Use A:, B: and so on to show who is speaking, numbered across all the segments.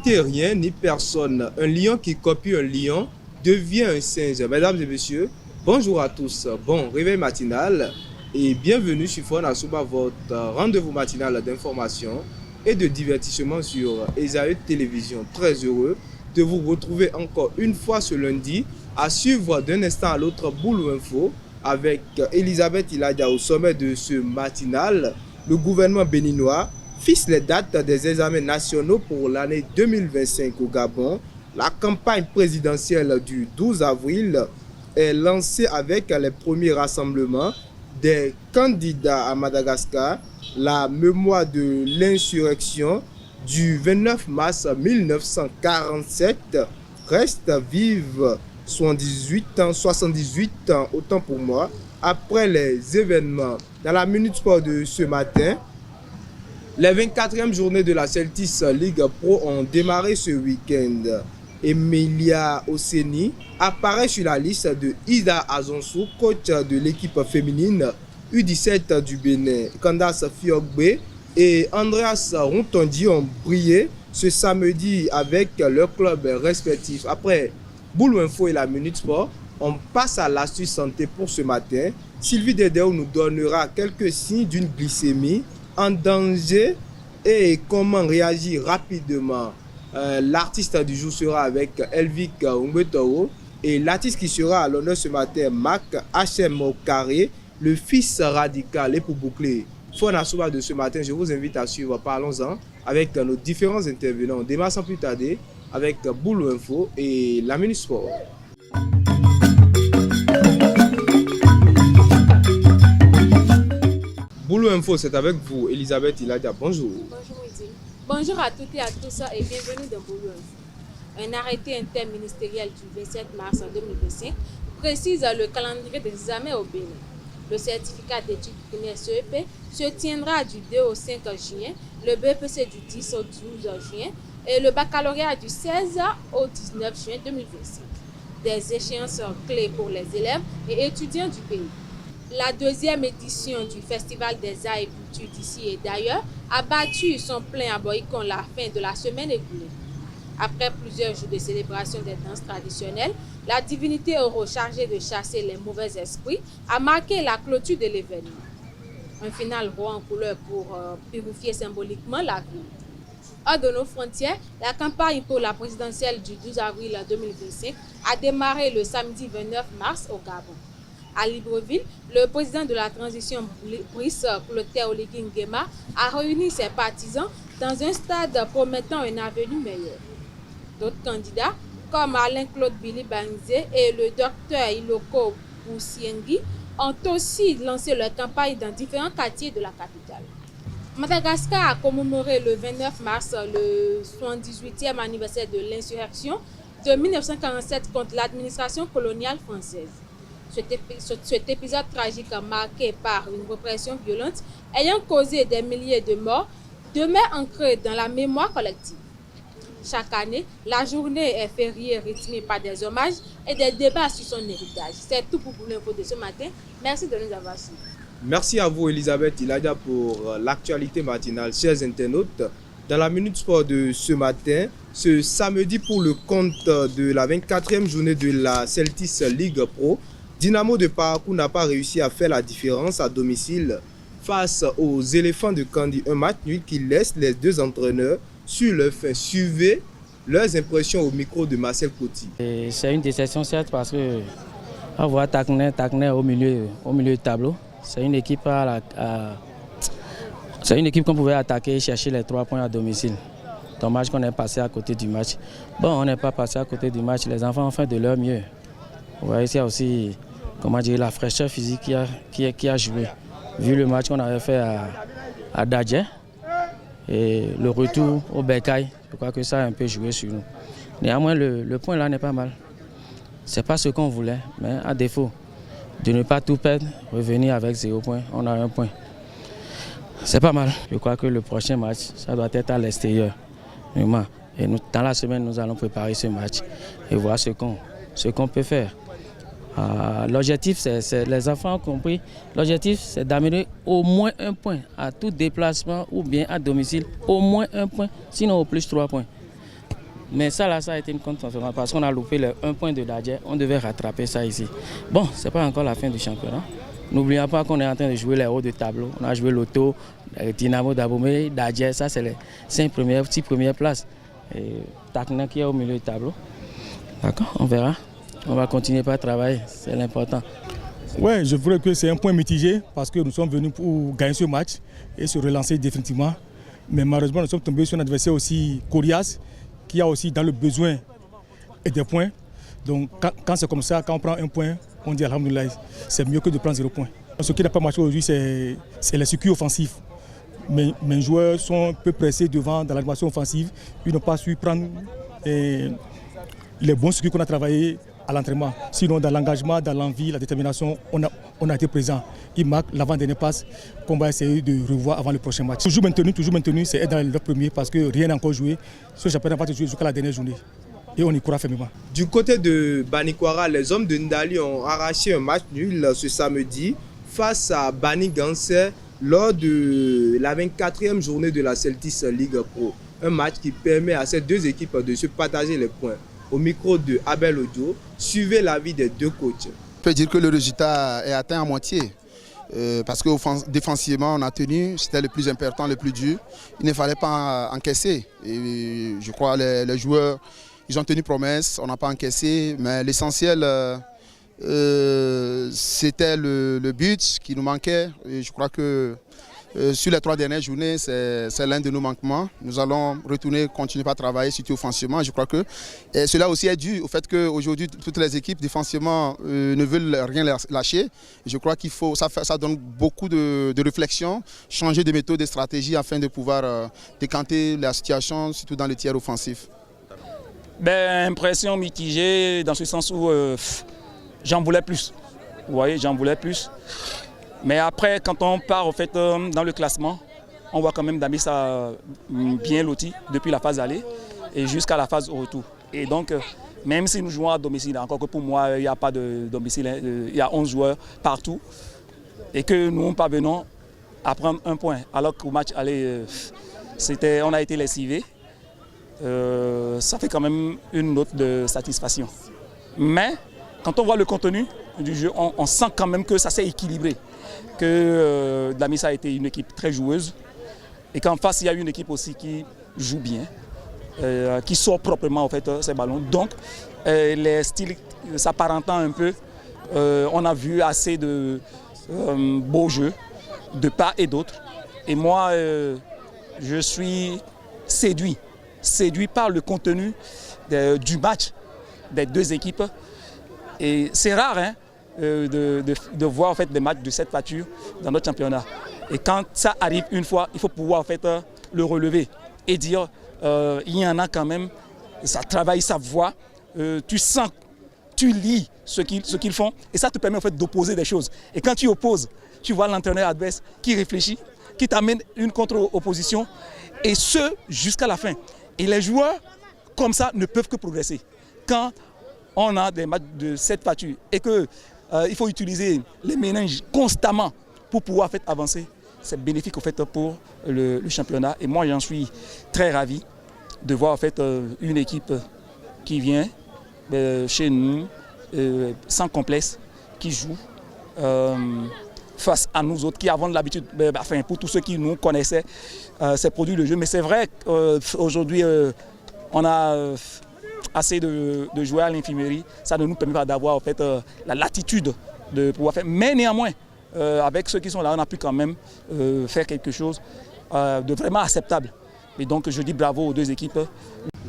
A: n'imitez rien ni personne. Un lion qui copie un lion devient un singe. Mesdames et messieurs, bonjour à tous. Bon réveil matinal et bienvenue sur Fon Asuba, votre rendez-vous matinal d'information et de divertissement sur Esaü Télévision. Très heureux de vous retrouver encore une fois ce lundi à suivre d'un instant à l'autre Boulou Info avec Elisabeth Iladia au sommet de ce matinal. Le gouvernement béninois fixe les dates des examens nationaux pour l'année 2025 au Gabon. La campagne présidentielle du 12 avril est lancée avec les premiers rassemblements des candidats à Madagascar. La mémoire de l'insurrection du 29 mars 1947 reste vive 78 ans, autant pour moi. Après les événements dans la Minute Sport de ce matin, les 24e journées de la Celtics League Pro ont démarré ce week-end. Emilia Oseni apparaît sur la liste de Ida Azonsou, coach de l'équipe féminine U17 du Bénin. Candace Fiogbe et Andreas Rontondi ont brillé ce samedi avec leurs clubs respectifs. Après Boulou Info et la Minute Sport, on passe à l'astuce santé pour ce matin. Sylvie Dedeo nous donnera quelques signes d'une glycémie en danger et comment réagir rapidement. L'artiste du jour sera avec Elvic Umbetoro et l'artiste qui sera à l'honneur ce matin, Marc H.M. Carré, le fils radical. Et pour boucler Fon Asuba de ce matin, je vous invite à suivre Parlons-en avec nos différents intervenants. On démarre sans plus tarder avec Boulou Info et la Minute Sport. Boulou Info, c'est avec vous, Elisabeth Iladia. Bonjour.
B: Bonjour, Midi. Bonjour à toutes et à tous et bienvenue dans Boulou Info. Un arrêté interministériel du 27 mars 2025 précise le calendrier des examens au Bénin. Le certificat d'études primaires CEP se tiendra du 2 au 5 juin, le BEPC du 10 au 12 juin et le baccalauréat du 16 au 19 juin 2025. Des échéances clés pour les élèves et étudiants du pays. La deuxième édition du Festival des Arts et Cultures d'ici et d'ailleurs a battu son plein à Boycon la fin de la semaine écoulée. Après plusieurs jours de célébration des danses traditionnelles, la divinité euro chargée de chasser les mauvais esprits a marqué la clôture de l'événement. Un final roi en couleur pour purifier symboliquement la ville. Hors de nos frontières, la campagne pour la présidentielle du 12 avril 2025 a démarré le samedi 29 mars au Gabon. À Libreville, le président de la transition Brice Clotaire Oligui Nguema a réuni ses partisans dans un stade promettant un avenir meilleur. D'autres candidats, comme Alain-Claude Billy Banzé et le docteur Iloko Boussiengui, ont aussi lancé leur campagne dans différents quartiers de la capitale. Madagascar a commémoré le 29 mars le 78e anniversaire de l'insurrection de 1947 contre l'administration coloniale française. Cet épisode tragique marqué par une répression violente ayant causé des milliers de morts demeure ancré dans la mémoire collective. Chaque année, la journée est fériée rythmée par des hommages et des débats sur son héritage. C'est tout pour l'info de ce matin. Merci de nous avoir suivis.
A: Merci à vous, Elisabeth Iladia, pour l'actualité matinale. Chers internautes, dans la Minute Sport de ce matin, ce samedi pour le compte de la 24e journée de la Celtics League Pro, Dynamo de Parakou n'a pas réussi à faire la différence à domicile face aux éléphants de Kandi. Un match nul qui laisse les deux entraîneurs sur leur fin. Suivez leurs impressions au micro de Marcel Coty.
C: C'est une déception certes parce que on voit Takner au milieu du tableau. C'est une équipe qu'on pouvait attaquer et chercher les 3 points à domicile. Dommage qu'on est passé à côté du match. Bon, on n'est pas passé à côté du match. Les enfants ont fait de leur mieux. Vous voyez, il y a aussi la fraîcheur physique qui a joué. Vu le match qu'on avait fait à Dadje et le retour au Bercail, je crois que ça a un peu joué sur nous. Néanmoins, le point là n'est pas mal. Ce n'est pas ce qu'on voulait, mais à défaut de ne pas tout perdre, revenir avec 0 point, on a 1 point. C'est pas mal. Je crois que le prochain match, ça doit être à l'extérieur. Et dans la semaine, nous allons préparer ce match et voir ce qu'on peut faire. L'objectif, c'est les enfants ont compris, l'objectif c'est d'amener au moins 1 point à tout déplacement ou bien à domicile, au moins 1 point, sinon au plus 3 points. Mais ça, là, ça a été une contre-performance parce qu'on a loupé le 1 point de Dadje. On devait rattraper ça ici. Bon, ce n'est pas encore la fin du championnat. N'oublions pas qu'on est en train de jouer les hauts de tableau. On a joué Lotto, Dynamo d'Abomey, Dadje. Ça, c'est les 6 premières places. Et Takna qui est au milieu du tableau. D'accord, on verra. On va continuer par travailler, c'est l'important.
D: Oui, je voudrais que c'est un point mitigé parce que nous sommes venus pour gagner ce match et se relancer définitivement. Mais malheureusement, nous sommes tombés sur un adversaire aussi coriace qui a aussi dans le besoin et des points. Donc quand c'est comme ça, quand on prend un point, on dit alhamdoulilah, c'est mieux que de prendre 0 point. Ce qui n'a pas marché aujourd'hui, c'est les circuits offensifs. Mes joueurs sont un peu pressés devant dans l'animation offensive. Ils n'ont pas su prendre les bons circuits qu'on a travaillé à l'entraînement. Sinon, dans l'engagement, dans l'envie, la détermination, on a été présent. Ils marquent l'avant-dernière passe qu'on va essayer de revoir avant le prochain match. Toujours maintenu, c'est être dans le premier parce que rien n'a encore joué. Ce championnat va se jouer jusqu'à la dernière journée. Et on y croit fermement.
A: Du côté de Banikwara, les hommes de Ndali ont arraché un match nul ce samedi face à Bani Ganse lors de la 24e journée de la Celtics League Pro. Un match qui permet à ces deux équipes de se partager les points. Au micro de Abel Odio, suivez l'avis des deux coachs.
E: On peut dire que le résultat est atteint à moitié. Parce que défensivement, on a tenu, c'était le plus important, le plus dur. Il ne fallait pas encaisser. Et je crois que les joueurs, ils ont tenu promesse, on n'a pas encaissé. Mais l'essentiel, c'était le but qui nous manquait. Et je crois que sur les 3 dernières journées, c'est l'un de nos manquements. Nous allons retourner, continuer à travailler, surtout offensivement. Je crois que cela aussi est dû au fait qu'aujourd'hui, toutes les équipes défensivement ne veulent rien lâcher. Je crois qu'il faut, ça donne beaucoup de réflexion, changer de méthode, de stratégie afin de pouvoir décanter la situation, surtout dans le tiers offensif.
F: Impression mitigée dans ce sens où j'en voulais plus. Vous voyez, j'en voulais plus. Mais après, quand on part dans le classement, on voit quand même Damissa bien loti depuis la phase aller et jusqu'à la phase au retour. Et donc, même si nous jouons à domicile, encore que pour moi, il n'y a pas de domicile, il y a 11 joueurs partout, et que nous parvenons à prendre 1 point, alors qu'au match aller, on a été lessivés, ça fait quand même une note de satisfaction. Mais quand on voit le contenu du jeu, on sent quand même que ça s'est équilibré. Que Damissa a été une équipe très joueuse et qu'en face il y a une équipe aussi qui joue bien, qui sort proprement ses ballons. Donc les styles s'apparentant un peu, on a vu assez de beaux jeux de part et d'autre. Et moi je suis séduit par le contenu du match des deux équipes. Et c'est rare de voir des matchs de cette facture dans notre championnat. Et quand ça arrive une fois, il faut pouvoir le relever et dire il y en a quand même, ça travaille sa voix, tu sens, tu lis ce qu'ils font et ça te permet d'opposer des choses. Et quand tu opposes, tu vois l'entraîneur adverse qui réfléchit, qui t'amène une contre-opposition et ce jusqu'à la fin. Et les joueurs comme ça ne peuvent que progresser. Quand on a des matchs de cette facture et qu'il faut utiliser les méninges constamment pour pouvoir avancer, c'est bénéfique pour le championnat. Et moi, j'en suis très ravi de voir une équipe qui vient chez nous sans complexe, qui joue face à nous autres qui avons l'habitude, pour tous ceux qui nous connaissaient, ces produits de jeu. Mais c'est vrai qu'aujourd'hui, on a assez de joueurs à l'infirmerie, ça ne nous permet pas d'avoir la latitude de pouvoir faire. Mais néanmoins, avec ceux qui sont là, on a pu quand même faire quelque chose de vraiment acceptable. Et donc je dis bravo aux deux équipes.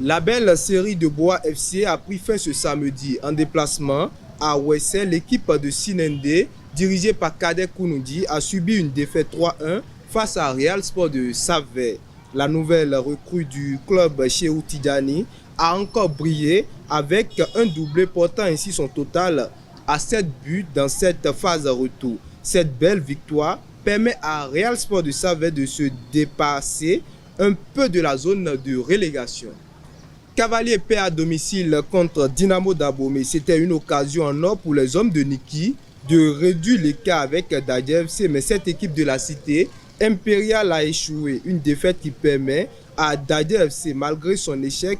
A: La belle série de Boa FC a pris fin ce samedi en déplacement à Ouessé. L'équipe de Sinende, dirigée par Kader Kounoudi, a subi une défaite 3-1 face à Real Sport de Savè. La nouvelle recrue du club Cheikhou Tidjani a encore brillé avec un doublé portant ainsi son total à 7 buts dans cette phase retour. Cette belle victoire permet à Real Sport de Savè de se dépasser un peu de la zone de relégation. Cavalier paie à domicile contre Dynamo d'Abomey. C'était une occasion en or pour les hommes de Niki de réduire l'écart avec Dadje FC, mais cette équipe de la cité Impérial a échoué. Une défaite qui permet à Dadje FC, malgré son échec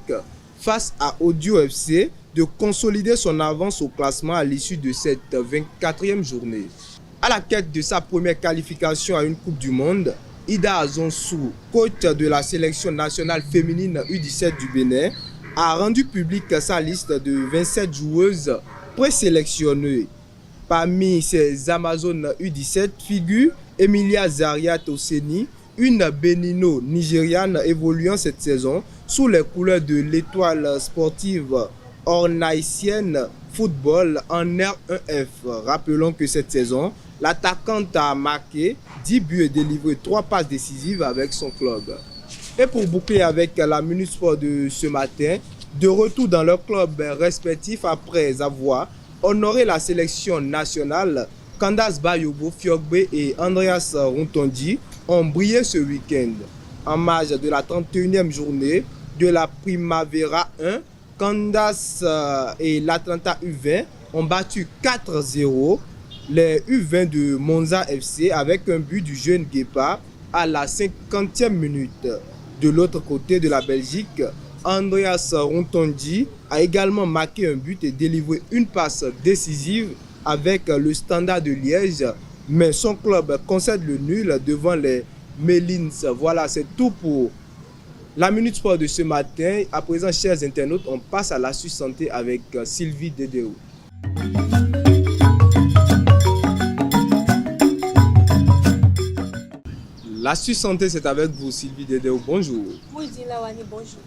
A: face à Audio FC de consolider son avance au classement à l'issue de cette 24e journée. À la quête de sa première qualification à une Coupe du Monde, Ida Azonsou, coach de la sélection nationale féminine U17 du Bénin, a rendu publique sa liste de 27 joueuses présélectionnées. Parmi ces Amazones U17 figure Emilia Zariat Oseni, une bénino-nigériane évoluant cette saison sous les couleurs de l'étoile sportive ornaïtienne football en R1F. Rappelons que cette saison, l'attaquante a marqué 10 buts et délivré 3 passes décisives avec son club. Et pour boucler avec la Minute Sport de ce matin, de retour dans leur club respectif après avoir honoré la sélection nationale, Candace Bayobo Fiogbe et Andreas Runtondi ont brillé ce week-end. En marge de la 31e journée de la Primavera 1, Candace et l'Atlanta U20 ont battu 4-0 les U20 de Monza FC avec un but du jeune Guépard à la 50e minute. De l'autre côté de la Belgique, Andreas Runtondi a également marqué un but et délivré une passe décisive avec le Standard de Liège, mais son club concède le nul devant les Mélines. Voilà, c'est tout pour la Minute Sport de ce matin. À présent, chers internautes, on passe à l'astuce santé avec Sylvie Dédéo. L'astuce santé, c'est avec vous, Sylvie Dédéo. Bonjour.
G: Moudine Lawani, bonjour.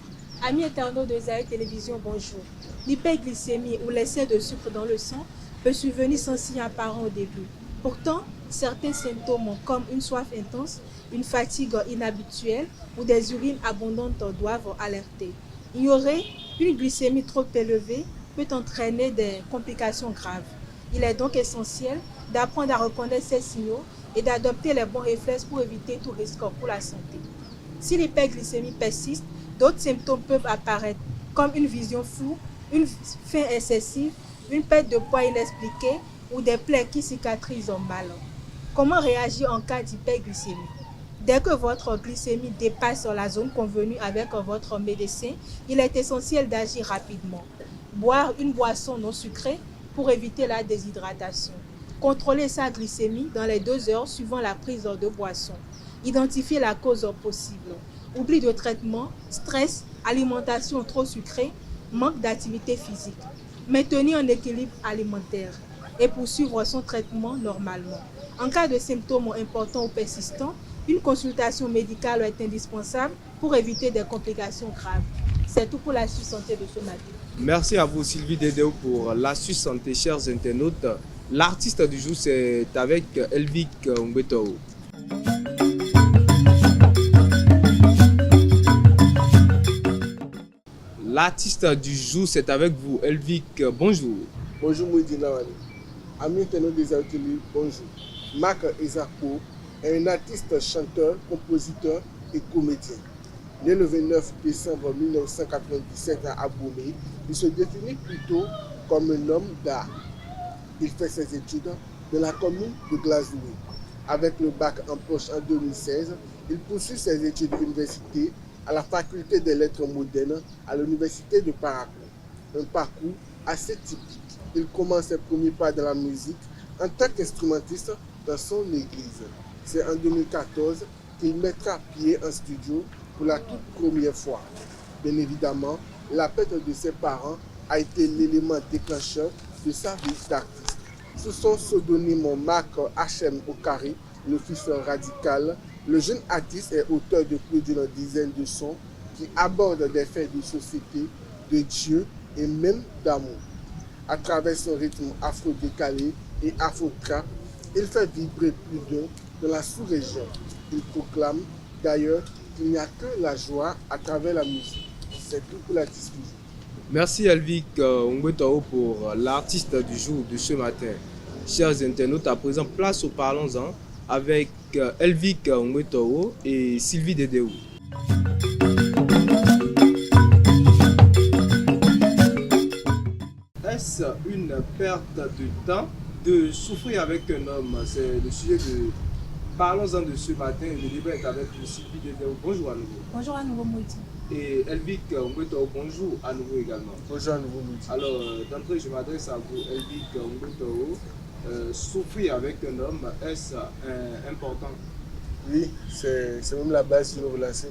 G: Amis internautes de Zaï Télévision, bonjour. L'hyperglycémie ou l'excès de sucre dans le sang peut survenir sans signe apparent au début. Pourtant, certains symptômes comme une soif intense, une fatigue inhabituelle ou des urines abondantes doivent alerter. Ignorer une glycémie trop élevée peut entraîner des complications graves. Il est donc essentiel d'apprendre à reconnaître ces signaux et d'adopter les bons réflexes pour éviter tout risque pour la santé. Si l'hyperglycémie persiste, d'autres symptômes peuvent apparaître comme une vision floue, une faim excessive, une perte de poids inexpliquée ou des plaies qui cicatrisent mal. Comment réagir en cas d'hyperglycémie? Dès que votre glycémie dépasse la zone convenue avec votre médecin, il est essentiel d'agir rapidement. Boire une boisson non sucrée pour éviter la déshydratation. Contrôler sa glycémie dans les 2 heures suivant la prise de boisson. Identifier la cause possible. Oubli de traitement, stress, alimentation trop sucrée, manque d'activité physique. Maintenir un équilibre alimentaire et poursuivre son traitement normalement. En cas de symptômes importants ou persistants, une consultation médicale est indispensable pour éviter des complications graves. C'est tout pour l'astuce santé de ce matin.
A: Merci à vous, Sylvie Dédéo, pour l'astuce santé, chers internautes. L'artiste du jour, c'est avec Elvic Ngwetao. L'artiste du jour, c'est avec vous, Elvic. Bonjour.
H: Bonjour Moudine Lawani. Amis internautes des Télé, bonjour. Marc Ezako est un artiste, chanteur, compositeur et comédien. Né le 29 décembre 1997 à Abomey, il se définit plutôt comme un homme d'art. Il fait ses études dans la commune de Glasgow. Avec le bac en poche en 2016, il poursuit ses études universitaires à la faculté des lettres modernes à l'université de Parakou. Un parcours assez typique. Il commence ses premiers pas dans la musique en tant qu'instrumentiste dans son église. C'est en 2014 qu'il mettra pied en studio pour la toute première fois. Bien évidemment, la perte de ses parents a été l'élément déclencheur de sa vie d'artiste. Sous son pseudonyme Marc H.M. Okari, le fils radical, le jeune artiste est auteur de plus d'une dizaine de sons qui abordent des faits de société, de Dieu et même d'amour. À travers son rythme afro-décalé et afro-trap, il fait vibrer plus d'un dans la sous-région. Il proclame d'ailleurs qu'il n'y a que la joie à travers la musique. C'est tout pour la discussion.
A: Merci Elvic Ngwetao pour l'artiste du jour de ce matin. Chers internautes, à présent, place au Parlons-en avec Elvic Ngwetao et Sylvie Dédéo. Est-ce une perte de temps de souffrir avec un homme? C'est le sujet de Parlons-en de ce matin. Le débat est avec Sylvie Dédéo. Bonjour à nouveau.
G: Bonjour à nouveau Moudi.
A: Et Elvic Ngweto, bonjour à nouveau également.
H: Bonjour à nouveau, Midi.
A: Alors, d'entrée, je m'adresse à vous, Elvic Ngweto. Souffrir avec un homme, est-ce important?
H: Oui, c'est même la base d'une relation.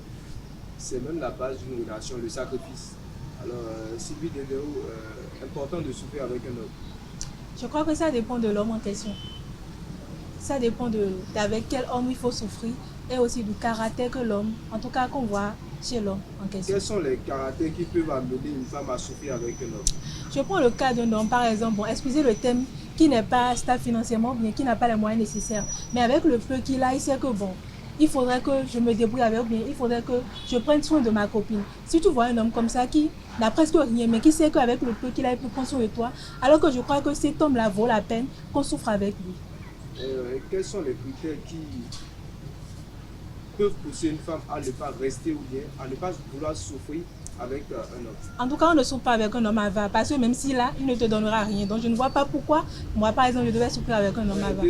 A: C'est même la base d'une relation, le sacrifice. Alors, Sylvie Dedeo, important de souffrir avec un homme.
G: Je crois que ça dépend de l'homme en question. Ça dépend d'avec quel homme il faut souffrir et aussi du caractère que l'homme, en tout cas qu'on voit chez l'homme en question.
A: Quels sont les caractères qui peuvent amener une femme à souffrir avec un homme?
G: Je prends le cas d'un homme, par exemple, bon, excusez le thème, qui n'est pas stable financièrement, bien qui n'a pas les moyens nécessaires. Mais avec le peu qu'il a, il sait que bon, il faudrait que je me débrouille avec, bien, il faudrait que je prenne soin de ma copine. Si tu vois un homme comme ça qui n'a presque rien, mais qui sait qu'avec le peu qu'il a, il peut prendre soin de toi, alors que je crois que cet homme-là vaut la peine qu'on souffre avec lui.
A: Quels sont les critères qui peuvent pousser une femme à ne pas rester ou bien à ne pas vouloir souffrir avec un homme?
G: En tout cas, on ne souffre pas avec un homme avare, parce que même si là, il ne te donnera rien. Donc je ne vois pas pourquoi, moi par exemple, je devais souffrir avec un homme avare.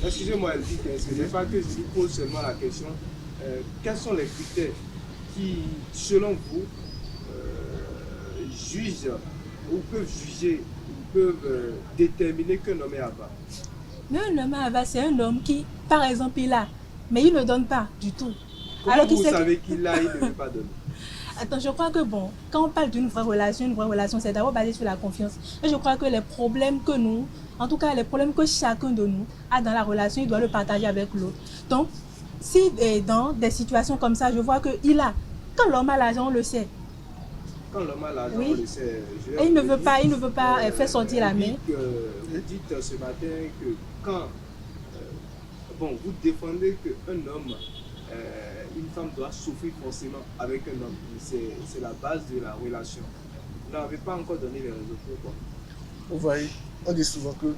A: Excusez-moi, Elvic, ce n'est pas que je vous pose seulement la question. Quels sont les critères qui, selon vous, jugent ou peuvent juger ou peuvent déterminer qu'un homme est avare?
G: Mais un homme avare, c'est un homme qui, par exemple, il a, mais il ne donne pas du tout.
A: Comment
G: Alors
A: vous savez qu'il a, il ne veut pas donner?
G: Attends, je crois que bon, quand on parle d'une vraie relation, c'est d'abord basé sur la confiance. Et je crois que les problèmes que nous, en tout cas les problèmes que chacun de nous a dans la relation, il doit le partager avec l'autre. Donc, si dans des situations comme ça, je vois qu'il a, quand l'homme a l'argent, on le sait.
A: Quand l'homme a l'argent,
G: Oui.
A: on le sait.
G: Et il ne veut pas faire sortir la main.
A: Vous dites ce matin que quand bon, vous défendez qu'un homme, une femme doit souffrir forcément avec un homme. C'est la base de la relation. Vous n'avez pas encore donné les raisons pourquoi.
H: Vous voyez, on dit souvent que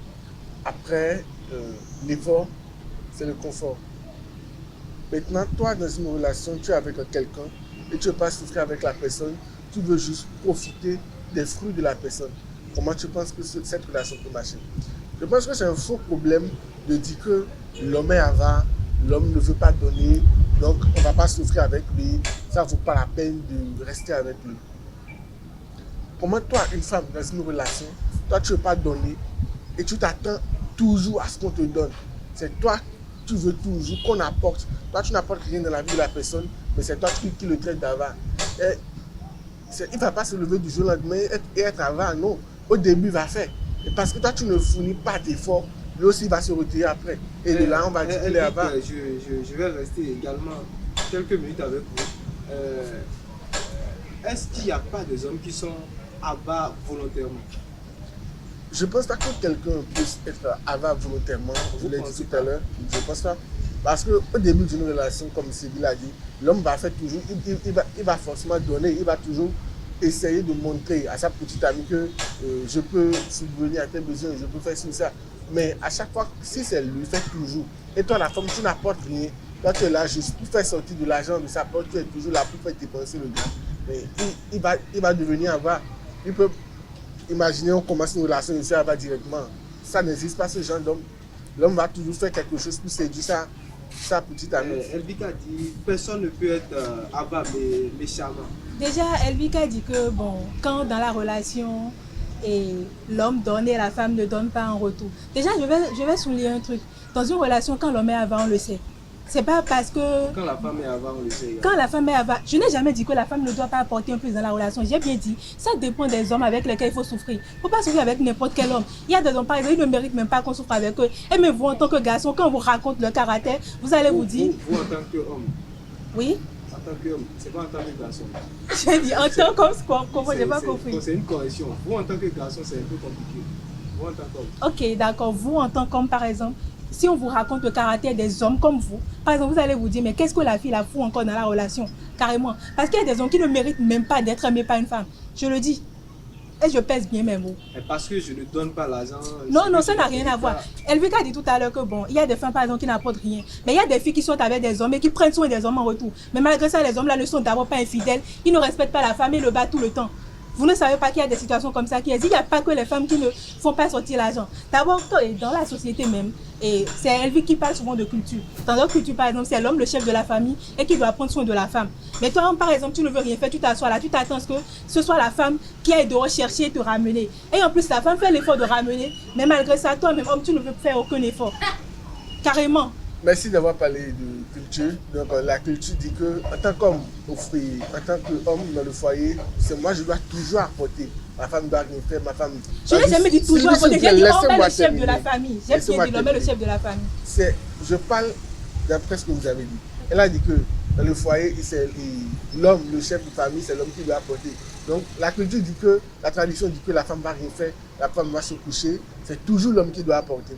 H: après l'effort, c'est le confort. Maintenant, toi, dans une relation, tu es avec quelqu'un et tu ne veux pas souffrir avec la personne, tu veux juste profiter des fruits de la personne. Comment tu penses que cette relation peut marcher? Je pense que c'est un faux problème de dire que l'homme est avare, l'homme ne veut pas donner, donc on ne va pas souffrir avec lui, ça ne vaut pas la peine de rester avec lui. Comment toi, une femme dans une relation, toi tu ne veux pas donner et tu t'attends toujours à ce qu'on te donne? C'est toi, tu veux toujours qu'on apporte. Toi, tu n'apportes rien dans la vie de la personne, mais c'est toi qui le traites d'avare. Il ne va pas se lever du jour au lendemain et être avare, non. Au début, il va faire. Et parce que toi, tu ne fournis pas d'efforts, lui aussi va se retirer après. Et de là, on va dire qu'il est avare.
A: Je vais rester également quelques minutes avec vous. Est-ce qu'il n'y a pas des hommes qui sont avares volontairement?
H: Je ne pense pas que quelqu'un puisse être avare volontairement, je l'ai dit tout à l'heure. Je ne pense pas. Parce qu'au début d'une relation, comme Sylvie l'a dit, l'homme va faire toujours, il va forcément donner, il va toujours essayer de montrer à sa petite amie que je peux subvenir à tes besoins, je peux faire ça. Mais à chaque fois, si c'est lui, fait toujours. Et toi, la femme, tu n'apportes rien. Toi, tu es là juste pour faire sortir de l'argent de sa poche, tu es toujours là pour faire dépenser le gars. Mais il va devenir avare. Il peut imaginer, on commence une relation ici, avare directement. Ça n'existe pas, ce genre d'homme. L'homme va toujours faire quelque chose pour séduire sa petite amie.
A: Elvic a dit personne ne peut être avare mais charmant.
G: Déjà, Elvic a dit que bon, quand dans la relation, et l'homme donne et la femme ne donne pas en retour. Déjà, je vais souligner un truc. Dans une relation, quand l'homme est avare, on le sait. C'est pas parce que...
A: Quand la femme est avare, on le sait.
G: Quand la femme est avare, je n'ai jamais dit que la femme ne doit pas apporter un plus dans la relation. J'ai bien dit, ça dépend des hommes avec lesquels il faut souffrir. Il ne faut pas souffrir avec n'importe quel homme. Il y a des hommes, par exemple, ils ne méritent même pas qu'on souffre avec eux. Et même vous, en tant que garçon, quand on vous raconte leur caractère, vous allez vous dire...
A: Vous, en tant qu'homme.
G: Oui.
A: En tant qu'homme, c'est pas en tant que garçon.
G: J'ai dit en tant qu'homme, comment j'ai pas compris.
A: C'est une correction. Vous, en tant que garçon, c'est un peu compliqué. Vous, en tant qu'homme.
G: Ok, d'accord. Vous, en tant qu'homme, par exemple, si on vous raconte le caractère des hommes comme vous, par exemple, vous allez vous dire, mais qu'est-ce que la fille la fout encore dans la relation? Carrément. Parce qu'il y a des hommes qui ne méritent même pas d'être aimés par une femme. Je le dis. Et je pèse bien mes mots.
A: Parce que je ne donne pas l'argent.
G: Non, ça n'a rien à voir. Elvic a dit tout à l'heure que bon, il y a des femmes par exemple qui n'apportent rien. Mais il y a des filles qui sont avec des hommes et qui prennent soin des hommes en retour. Mais malgré ça, les hommes là ne sont d'abord pas infidèles. Ils ne respectent pas la femme et le battent tout le temps. Vous ne savez pas qu'il y a des situations comme ça qui existent. Il n'y a pas que les femmes qui ne font pas sortir l'argent. D'abord, dans la société même, et c'est Elvie qui parle souvent de culture. Dans notre culture, par exemple, c'est l'homme le chef de la famille et qui doit prendre soin de la femme. Mais toi, par exemple, tu ne veux rien faire, tu t'assois là, tu t'attends que ce soit la femme qui aille de rechercher et te ramener. Et en plus, la femme fait l'effort de ramener, mais malgré ça, toi-même, homme, tu ne veux faire aucun effort. Carrément.
H: Merci d'avoir parlé de culture. Donc, la culture dit que, en tant qu'homme au foyer, en tant qu'homme dans le foyer, c'est moi, je dois toujours apporter. Ma femme doit rien faire, ma femme.
G: Je n'ai jamais dit toujours apporter. J'ai dit l'homme est le chef de la famille. J'ai bien dit l'homme est le chef de la famille.
H: Je parle d'après ce que vous avez dit. Elle a dit que dans le foyer, c'est l'homme, le chef de famille, c'est l'homme qui doit apporter. Donc, la culture dit que, la tradition dit que la femme ne va rien faire, la femme va se coucher, c'est toujours l'homme qui doit apporter.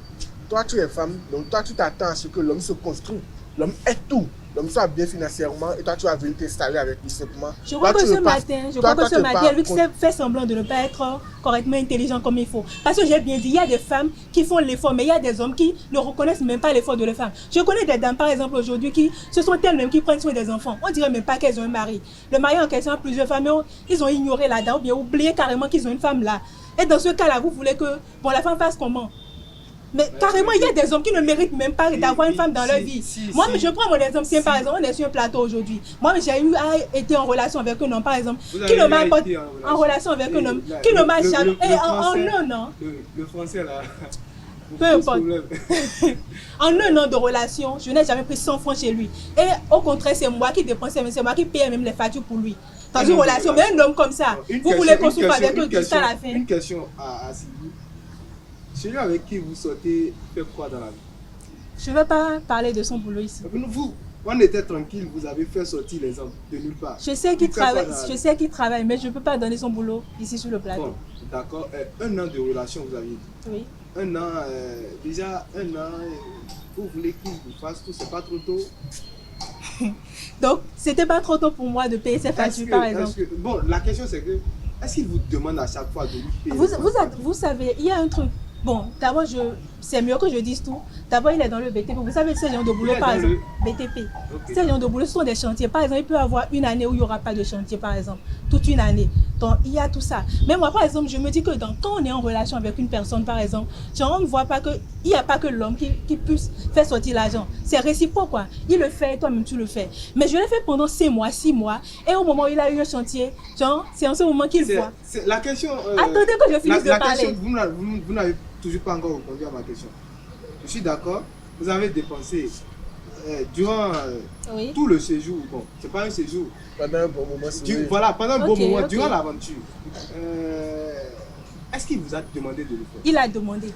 H: Toi, tu es femme, donc toi, tu t'attends à ce que l'homme se construise. L'homme est tout. L'homme soit bien financièrement et toi, tu vas venir t'installer avec lui simplement.
G: Je crois que ce matin, Elvie fait semblant de ne pas être correctement intelligent comme il faut. Parce que j'ai bien dit, il y a des femmes qui font l'effort, mais il y a des hommes qui ne reconnaissent même pas l'effort de la femme. Je connais des dames, par exemple, aujourd'hui, ce sont elles-mêmes qui prennent soin des enfants. On dirait même pas qu'elles ont un mari. Le mari en question a plusieurs femmes, mais ils ont ignoré la dame ou bien oublié carrément qu'ils ont une femme là. Et dans ce cas-là, vous voulez que la femme fasse comment? Mais carrément, il y a des hommes qui ne méritent même pas d'avoir une femme dans leur vie. Moi, je prends mon exemple. Si par exemple, on est sur un plateau aujourd'hui. Moi, j'ai été en relation avec un homme, par exemple, qui ne m'a pas en relation avec un homme, qui ne m'a jamais. En un an.
A: Le français là.
G: Peu importe. En un an de relation, je n'ai jamais pris 100 francs chez lui. Et au contraire, c'est moi qui dépensais, mais c'est moi qui payais même les factures pour lui. Dans une relation, mais un homme comme ça, vous voulez qu'on souffre avec eux jusqu'à la fin.
A: Une question à Sylvie. Celui avec qui vous sortez fait quoi dans la vie?
G: Je ne vais pas parler de son boulot ici.
A: Vous, on était tranquille, vous avez fait sortir les hommes de nulle part.
G: Je sais qu'il travaille, mais je ne peux pas donner son boulot ici sur le plateau.
A: Bon, d'accord. Un an de relation, vous aviez dit.
G: Oui.
A: Un an, déjà un an, vous voulez qu'il vous fasse tout, c'est pas trop tôt?
G: Donc, c'était pas trop tôt pour moi de payer ses factures, par exemple.
A: Bon, la question c'est que, est-ce qu'il vous demande à chaque fois de lui payer?
G: Vous savez, il y a un truc. Bon, d'abord, c'est mieux que je dise tout. D'abord, il est dans le BTP. Vous savez, ces gens de boulot, par exemple, BTP. Okay. Ces gens de boulot, ce sont des chantiers. Par exemple, il peut y avoir une année où il n'y aura pas de chantier, par exemple. Toute une année. Donc, il y a tout ça. Mais moi, par exemple, je me dis que quand on est en relation avec une personne, par exemple, on ne voit pas qu'il n'y a pas que l'homme qui puisse faire sortir l'argent. C'est réciproque, quoi. Il le fait et toi-même, tu le fais. Mais je l'ai fait pendant 6 mois. Et au moment où il a eu un chantier, c'est en ce moment qu'il voit.
A: La question...
G: Attendez que je finisse de parler.
A: Vous n'avez toujours pas encore répondu à ma question. Je suis d'accord, vous avez dépensé durant tout le séjour, bon, c'est pas un séjour.
H: Pendant un bon moment,
A: voilà, pendant un bon moment, durant l'aventure. Est-ce qu'il vous a demandé de le faire?
G: Il a demandé.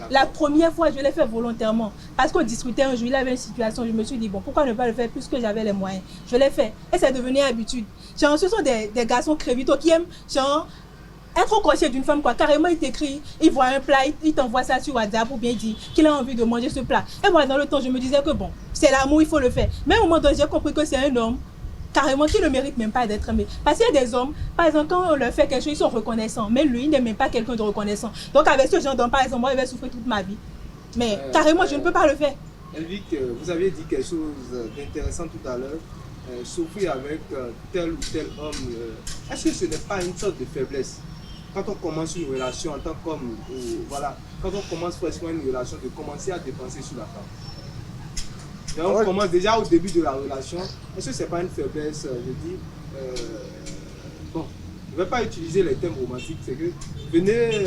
G: La première fois, je l'ai fait volontairement. Parce qu'on discutait un jour, il avait une situation, je me suis dit, bon, pourquoi ne pas le faire puisque j'avais les moyens. Je l'ai fait. Et c'est devenu habitude. Ce sont des garçons crévitos qui aiment, être au crochet d'une femme, quoi. Carrément, il t'écrit, il voit un plat, il t'envoie ça sur WhatsApp ou bien il dit qu'il a envie de manger ce plat. Et moi, dans le temps, je me disais que bon, c'est l'amour, il faut le faire. Mais au moment donné, j'ai compris que c'est un homme, carrément, qui ne mérite même pas d'être aimé. Parce qu'il y a des hommes, par exemple, quand on leur fait quelque chose, ils sont reconnaissants. Mais lui, il n'est même pas quelqu'un de reconnaissant. Donc, avec ce genre d'homme, par exemple, moi, il va souffrir toute ma vie. Mais carrément, je ne peux pas le faire.
A: Elvie, vous aviez dit quelque chose d'intéressant tout à l'heure. Souffrir avec tel ou tel homme. Est-ce que ce n'est pas une sorte de faiblesse? Quand on commence une relation en tant qu'homme, voilà, quand on commence presque une relation, de commencer à dépenser sur la femme. Et on commence déjà au début de la relation. Est-ce que ce n'est pas une faiblesse? Je dis, bon, je ne vais pas utiliser les thèmes romantiques, c'est que venez,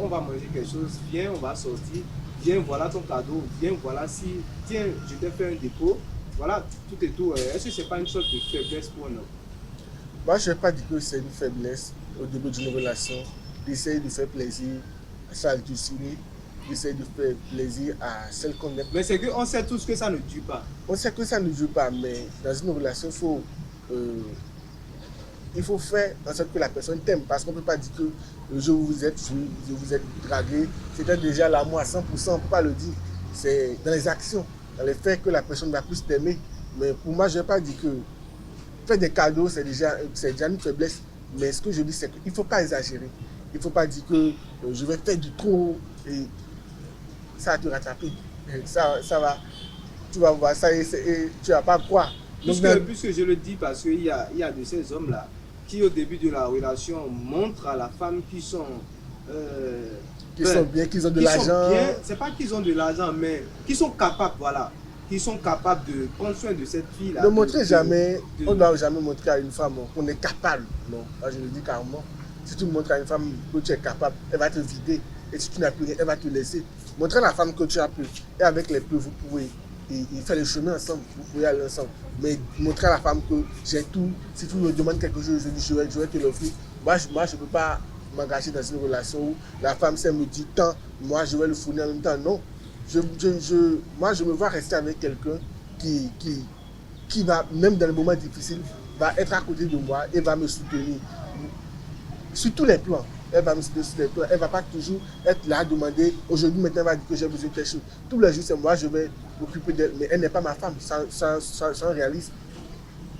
A: on va manger quelque chose, viens, on va sortir, viens, voilà ton cadeau, viens, voilà si, tiens, je t'ai fait un dépôt, voilà, tout et tout. Est-ce que ce n'est pas une sorte de faiblesse pour un homme?
H: Moi, je ne vais pas dire que c'est une faiblesse au début d'une relation, d'essayer de faire plaisir à sa dulcinée, d'essayer de faire plaisir à celle qu'on aime.
A: Mais c'est qu'on sait tous que ça ne dure pas.
H: On sait que ça ne dure pas, mais dans une relation, il faut faire en sorte que la personne t'aime. Parce qu'on ne peut pas dire que le jour où vous êtes joué, vous êtes dragué, c'était déjà l'amour à 100%, on ne peut pas le dire. C'est dans les actions, dans les faits que la personne va plus t'aimer. Mais pour moi, je ne vais pas dire que faire des cadeaux, c'est déjà une faiblesse. Mais ce que je dis, c'est qu'il ne faut pas exagérer. Il ne faut pas dire que je vais faire du trop et ça va te rattraper. Ça va, tu vas voir ça et tu ne vas pas croire.
A: Puisque je le dis parce qu'il y a de ces hommes-là qui au début de la relation montrent à la femme qu'ils sont
H: sont bien, qu'ils ont de l'argent.
A: C'est pas qu'ils ont de l'argent, mais qu'ils sont capables, voilà. Qu'ils sont capables de prendre soin de cette fille-là.
H: Ne montrer jamais, on ne doit jamais montrer à une femme qu'on est capable. Non, là, je le dis carrément. Si tu montres à une femme que tu es capable, elle va te vider. Et si tu n'as plus rien, elle va te laisser. Montrer à la femme que tu as peu. Et avec les peu, vous pouvez faire le chemin ensemble. Vous pouvez aller ensemble. Mais montrer à la femme que j'ai tout. Si tu me demandes quelque chose, je vais te l'offrir. Moi, je ne peux pas m'engager dans une relation où la femme, si elle me dit tant, moi, je vais le fournir en même temps. Non. Moi, je me vois rester avec quelqu'un qui va, même dans les moments difficiles, va être à côté de moi et va me soutenir. Sur tous les plans. Elle va me soutenir sur les plans. Elle ne va pas toujours être là à demander, aujourd'hui, maintenant, elle va dire que j'ai besoin de quelque chose. Tous les jours, c'est moi, je vais m'occuper d'elle. Mais elle n'est pas ma femme, ça réalise.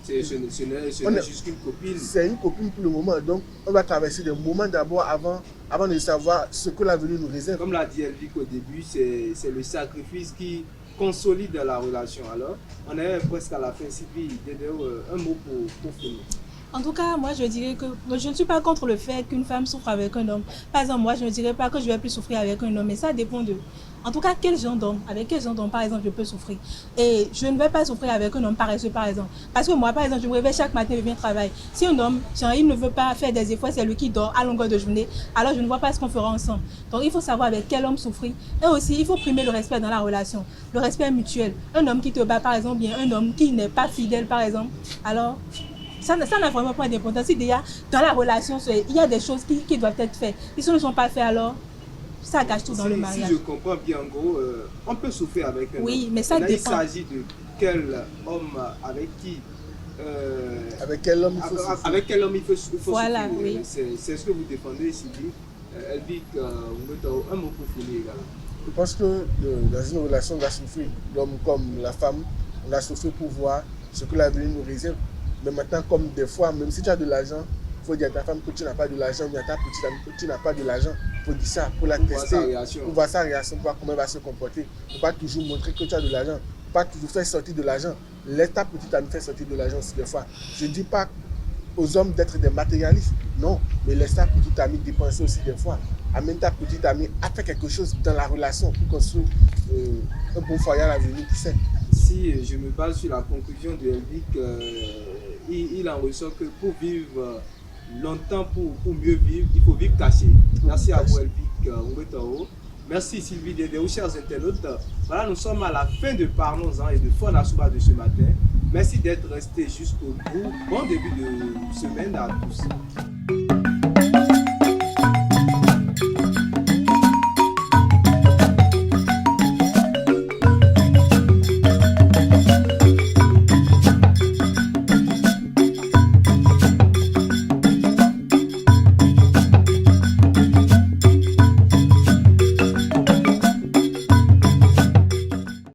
A: Ce n'est juste une copine.
H: C'est une copine pour le moment. Donc, on va traverser des moments d'abord avant de savoir ce que l'avenir nous réserve.
A: Comme l'a dit Elvic au début, c'est le sacrifice qui consolide la relation. Alors, on est presque à la fin. Sylvie, un mot pour finir.
G: En tout cas, moi, je dirais que je ne suis pas contre le fait qu'une femme souffre avec un homme. Par exemple, moi, je ne dirais pas que je vais plus souffrir avec un homme, mais ça dépend de... En tout cas, quel genre d'homme, avec quel genre d'homme, par exemple, je peux souffrir. Et je ne vais pas souffrir avec un homme paresseux, par exemple. Parce que moi, par exemple, je me réveille chaque matin, je viens travailler. Si un homme, il ne veut pas faire des efforts, c'est lui qui dort à longueur de journée, alors je ne vois pas ce qu'on fera ensemble. Donc, il faut savoir avec quel homme souffrir. Et aussi, il faut primer le respect dans la relation, le respect mutuel. Un homme qui te bat, par exemple, bien un homme qui n'est pas fidèle, par exemple, alors... Ça n'a vraiment pas d'importance. Si déjà, dans la relation, il y a des choses qui doivent être faites. Si ce ne sont pas faites, alors ça gâche tout dans le mariage.
A: Si je comprends bien, en gros, on peut souffrir avec un homme.
G: Oui, mais ça dépend.
A: Il s'agit de quel homme, avec qui...
H: avec quel homme il faut souffrir.
A: Avec quel homme il faut souffrir.
G: Voilà, oui.
A: C'est ce que vous défendez, Sylvie. Elvic, un mot pour finir également.
H: Je pense que dans une relation, on doit souffrir. L'homme comme la femme, on doit souffrir pour voir ce que l'avenir nous réserve. Mais maintenant, comme des fois, même si tu as de l'argent, il faut dire à ta femme que tu n'as pas de l'argent, ou à ta petite amie que tu n'as pas de l'argent. Il faut dire ça pour la tester, pour voir sa réaction, pour voir comment elle va se comporter. Il ne faut pas toujours montrer que tu as de l'argent. Il ne faut pas toujours faire sortir de l'argent. Laisse ta petite amie faire sortir de l'argent aussi des fois. Je ne dis pas aux hommes d'être des matérialistes, non, mais laisse ta petite amie dépenser aussi des fois. Amène ta petite amie à faire quelque chose dans la relation pour construire un bon foyer à l'avenir, qui sait.
A: Si je me base sur la conclusion de Elvic, il en ressort que pour vivre longtemps, pour mieux vivre, il faut vivre caché. Merci à vous Elvic. Merci Sylvie Dédéou, chers internautes. Voilà, nous sommes à la fin de Parlons-en et de Fon Asouba de ce matin. Merci d'être restés jusqu'au bout. Bon début de semaine à tous.